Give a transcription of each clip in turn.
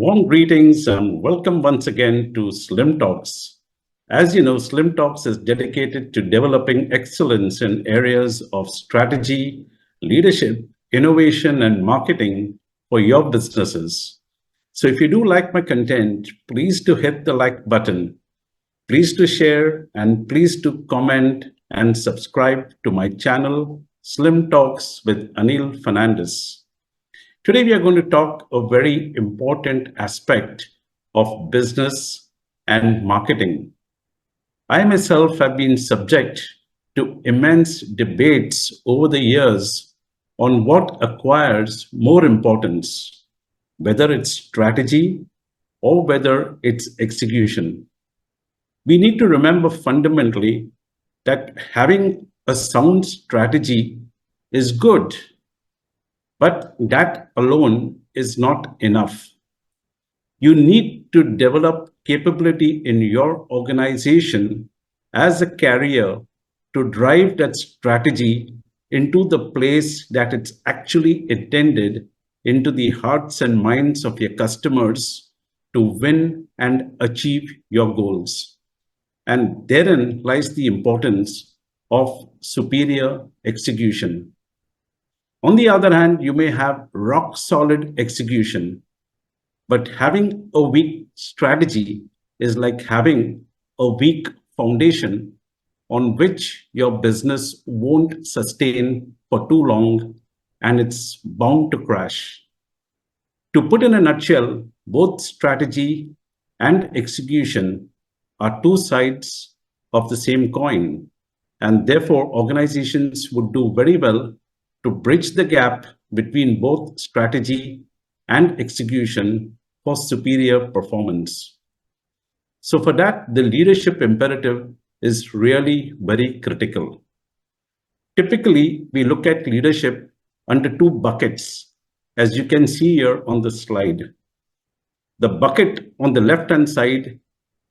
Warm greetings and welcome once again to Slim Talks. As you know, Slim Talks is dedicated to developing excellence in areas of strategy, leadership, innovation, and marketing for your businesses. So if you do like my content, please to hit the like button, please to share, and please to comment and subscribe to my channel, Slim Talks with Anil Fernandes. Today, we are going to talk a very important aspect of business and marketing. I myself have been subject to immense debates over the years on what acquires more importance, whether it's strategy or whether it's execution. We need to remember fundamentally that having a sound strategy is good, but that alone is not enough. You need to develop capability in your organization as a carrier to drive that strategy into the place that it's actually intended, into the hearts and minds of your customers to win and achieve your goals. And therein lies the importance of superior execution. On the other hand, you may have rock solid execution, but having a weak strategy is like having a weak foundation on which your business won't sustain for too long and it's bound to crash. To put in a nutshell, both strategy and execution are two sides of the same coin, and therefore organizations would do very well to bridge the gap between both strategy and execution for superior performance. So for that, the leadership imperative is really very critical. Typically, we look at leadership under two buckets, as you can see here on the slide. The bucket on the left-hand side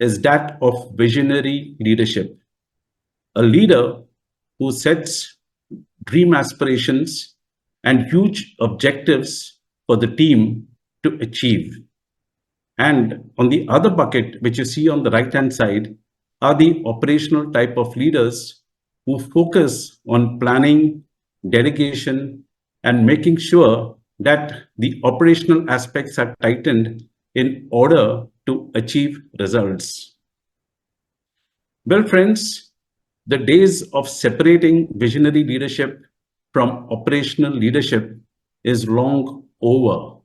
is that of visionary leadership. A leader who sets dream aspirations and huge objectives for the team to achieve. And on the other bucket, which you see on the right-hand side, are the operational type of leaders who focus on planning, delegation, and making sure that the operational aspects are tightened in order to achieve results. Well, friends, the days of separating visionary leadership from operational leadership is long over.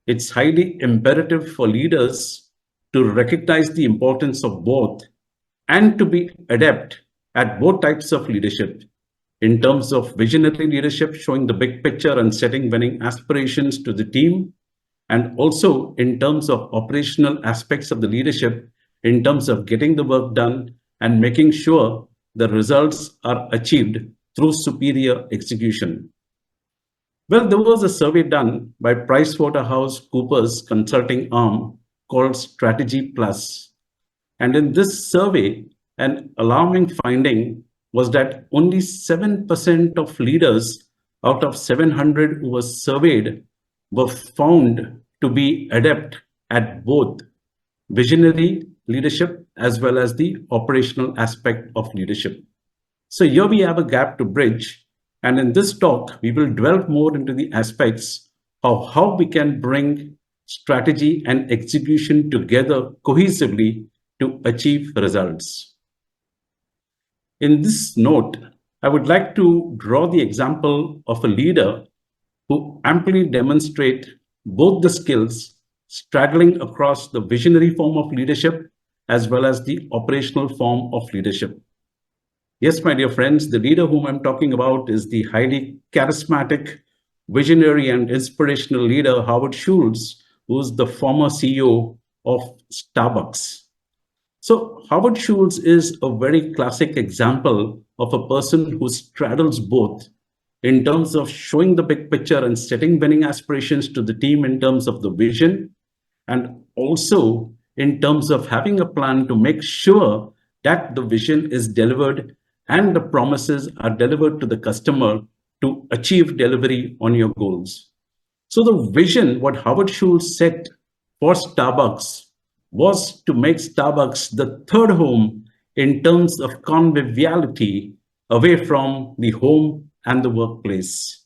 It's highly imperative for leaders to recognize the importance of both and to be adept at both types of leadership. In terms of visionary leadership, showing the big picture and setting winning aspirations to the team, and also in terms of operational aspects of the leadership, in terms of getting the work done and making sure the results are achieved through superior execution. Well, there was a survey done by PricewaterhouseCoopers consulting arm called Strategy Plus. And in this survey, an alarming finding was that only 7% of leaders out of 700 who were surveyed were found to be adept at both visionary leadership as well as the operational aspect of leadership. So here we have a gap to bridge. And in this talk, we will delve more into the aspects of how we can bring strategy and execution together cohesively to achieve results. In this note, I would like to draw the example of a leader who amply demonstrate both the skills straddling across the visionary form of leadership as well as the operational form of leadership. Yes, my dear friends, the leader whom I'm talking about is the highly charismatic, visionary, and inspirational leader, Howard Schultz, who's the former CEO of Starbucks. So Howard Schultz is a very classic example of a person who straddles both in terms of showing the big picture and setting winning aspirations to the team in terms of the vision, and also in terms of having a plan to make sure that the vision is delivered and the promises are delivered to the customer to achieve delivery on your goals. So the vision, what Howard Schultz set for Starbucks was to make Starbucks the third home in terms of conviviality away from the home and the workplace.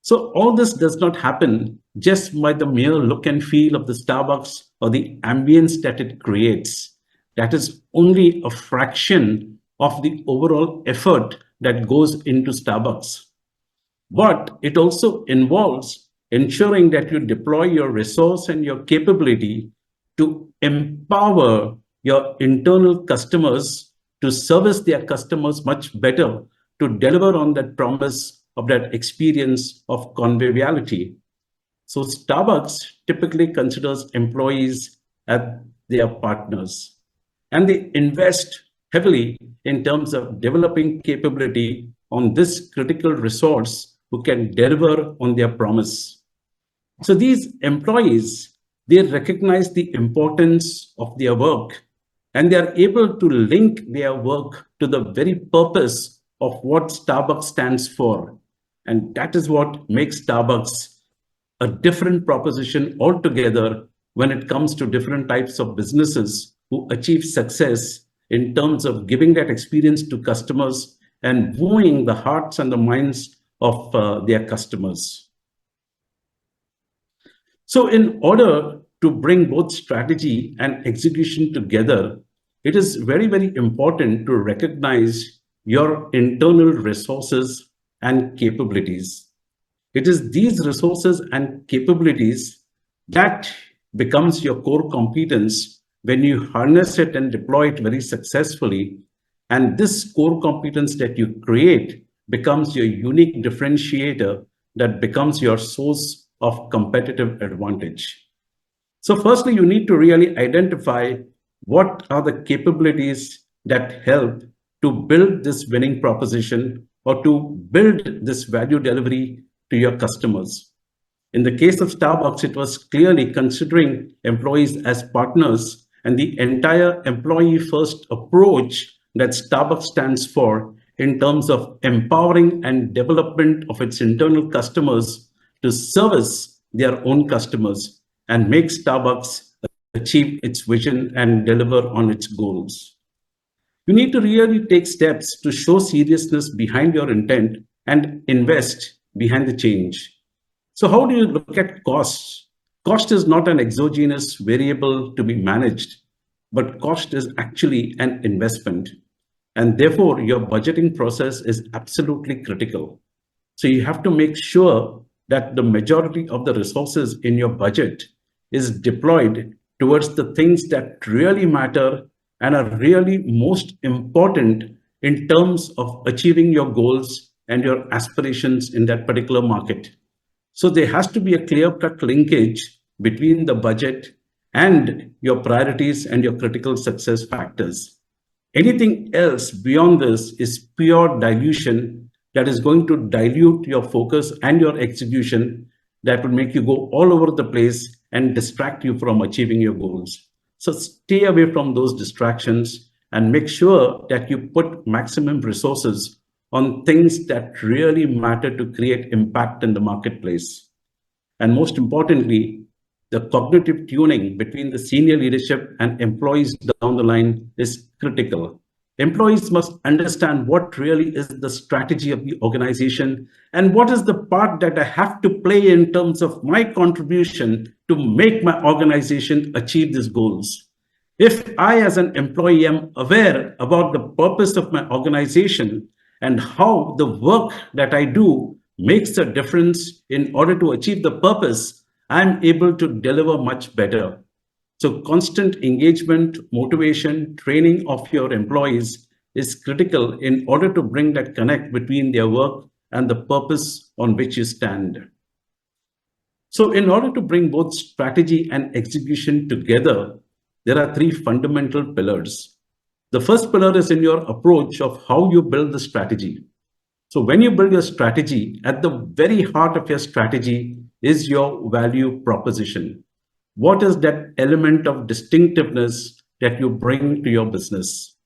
So all this does not happen just by the mere look and feel of the Starbucks or the ambience that it creates. That is only a fraction of the overall effort that goes into Starbucks. But it also involves ensuring that you deploy your resource and your capability to empower your internal customers to service their customers much better, to deliver on that promise of that experience of conviviality. So Starbucks typically considers employees as their partners, and they invest heavily in terms of developing capability on this critical resource who can deliver on their promise. So these employees, they recognize the importance of their work, and they are able to link their work to the very purpose of what Starbucks stands for. And that is what makes Starbucks a different proposition altogether when it comes to different types of businesses who achieve success in terms of giving that experience to customers and wooing the hearts and the minds of their customers. So in order to bring both strategy and execution together, it is very, very important to recognize your internal resources and capabilities. It is these resources and capabilities that becomes your core competence when you harness it and deploy it very successfully. And this core competence that you create becomes your unique differentiator that becomes your source of competitive advantage. So firstly, you need to really identify what are the capabilities that help to build this winning proposition or to build this value delivery to your customers. In the case of Starbucks, it was clearly considering employees as partners, and the entire employee first approach that Starbucks stands for in terms of empowering and development of its internal customers to service their own customers and make Starbucks achieve its vision and deliver on its goals. You need to really take steps to show seriousness behind your intent and invest behind the change. So how do you look at costs? Cost is not an exogenous variable to be managed, but cost is actually an investment. And therefore, your budgeting process is absolutely critical. So you have to make sure that the majority of the resources in your budget is deployed towards the things that really matter and are really most important in terms of achieving your goals and your aspirations in that particular market. So there has to be a clear-cut linkage between the budget and your priorities and your critical success factors. Anything else beyond this is pure dilution that is going to dilute your focus and your execution, that will make you go all over the place and distract you from achieving your goals. So stay away from those distractions and make sure that you put maximum resources on things that really matter to create impact in the marketplace. And most importantly, the cognitive tuning between the senior leadership and employees down the line is critical. Employees must understand what really is the strategy of the organization and what is the part that I have to play in terms of my contribution to make my organization achieve these goals. If I, as an employee, am aware about the purpose of my organization and how the work that I do makes a difference in order to achieve the purpose, I'm able to deliver much better. So constant engagement, motivation, training of your employees is critical in order to bring that connect between their work and the purpose on which you stand. So in order to bring both strategy and execution together, there are three fundamental pillars. The first pillar is in your approach of how you build the strategy. So when you build your strategy, at the very heart of your strategy is your value proposition. What is that element of distinctiveness that you bring to your business?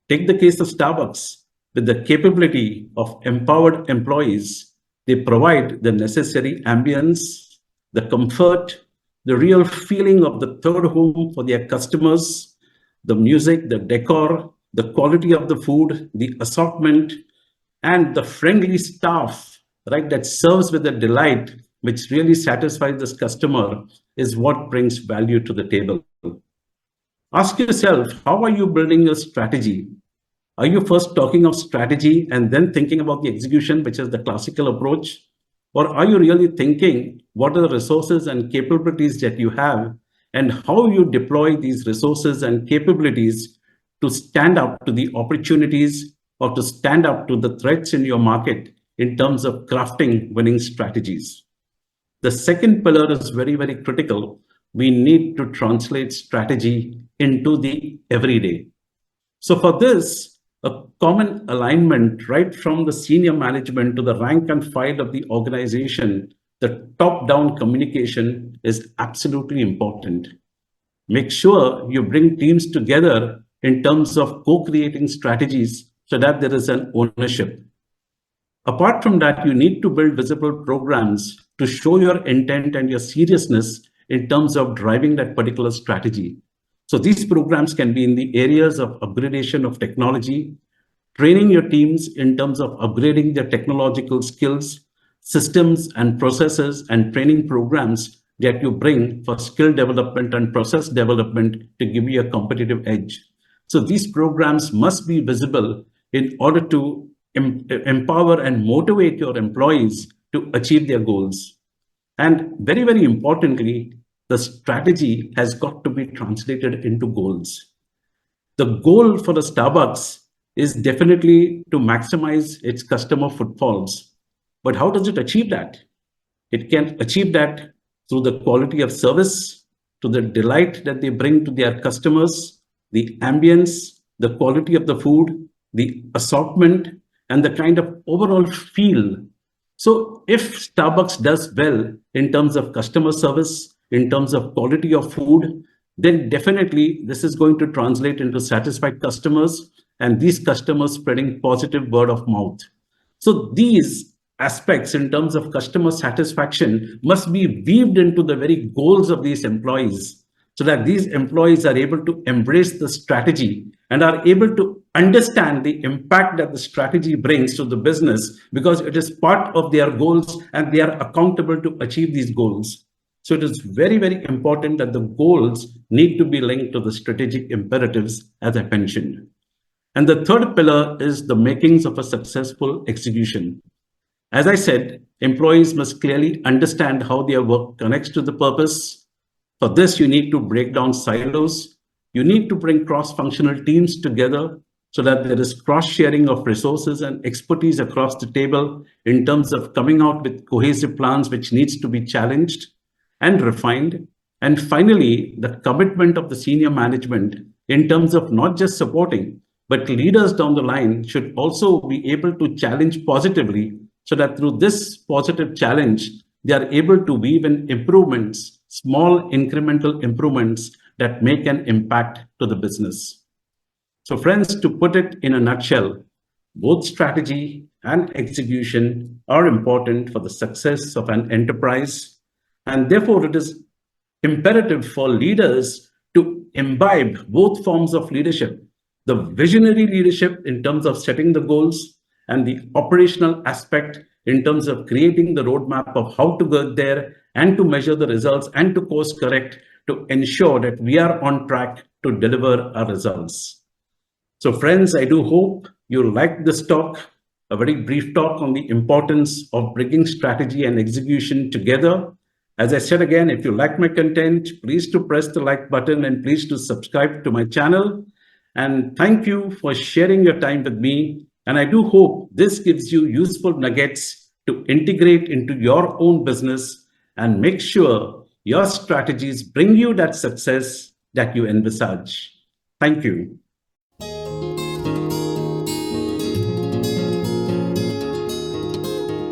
Take the case of Starbucks. With the capability of empowered employees, they provide the necessary ambience, the comfort, the real feeling of the third home for their customers, the music, the decor, the quality of the food, the assortment, and the friendly staff, right, that serves with a delight, which really satisfies this customer, is what brings value to the table. Ask yourself, how are you building your strategy? Are you first talking of strategy and then thinking about the execution, which is the classical approach? Or are you really thinking what are the resources and capabilities that you have and how you deploy these resources and capabilities to stand up to the opportunities or to stand up to the threats in your market in terms of crafting winning strategies? The second pillar is very, very critical. We need to translate strategy into the everyday. So for this, a common alignment right from the senior management to the rank and file of the organization, the top-down communication is absolutely important. Make sure you bring teams together in terms of co-creating strategies so that there is an ownership. Apart from that, you need to build visible programs to show your intent and your seriousness in terms of driving that particular strategy. So these programs can be in the areas of upgradation of technology, training your teams in terms of upgrading their technological skills, systems and processes, and training programs that you bring for skill development and process development to give you a competitive edge. So these programs must be visible in order to empower and motivate your employees to achieve their goals. And very, very importantly, the strategy has got to be translated into goals. The goal for the Starbucks is definitely to maximize its customer footfalls. But how does it achieve that? It can achieve that through the quality of service, to the delight that they bring to their customers, the ambience, the quality of the food, the assortment, and the kind of overall feel. So if Starbucks does well in terms of customer service, in terms of quality of food, then definitely this is going to translate into satisfied customers and these customers spreading positive word of mouth. So these aspects in terms of customer satisfaction must be weaved into the very goals of these employees so that these employees are able to embrace the strategy and are able to understand the impact that the strategy brings to the business because it is part of their goals and they are accountable to achieve these goals. So it is very, very important that the goals need to be linked to the strategic imperatives, as I mentioned. And the third pillar is the makings of a successful execution. As I said, employees must clearly understand how their work connects to the purpose. For this, you need to break down silos. You need to bring cross-functional teams together so that there is cross-sharing of resources and expertise across the table in terms of coming out with cohesive plans which needs to be challenged and refined. And finally, the commitment of the senior management in terms of not just supporting, but leaders down the line should also be able to challenge positively so that through this positive challenge, they are able to weave in improvements, small incremental improvements that make an impact to the business. So friends, to put it in a nutshell, both strategy and execution are important for the success of an enterprise. And therefore, it is imperative for leaders to imbibe both forms of leadership, the visionary leadership in terms of setting the goals and the operational aspect in terms of creating the roadmap of how to get there and to measure the results and to course correct to ensure that we are on track to deliver our results. So friends, I do hope you liked this talk, a very brief talk on the importance of bringing strategy and execution together. As I said again, if you like my content, please to press the like button and please to subscribe to my channel. And thank you for sharing your time with me. And I do hope this gives you useful nuggets to integrate into your own business and make sure your strategies bring you that success that you envisage. Thank you.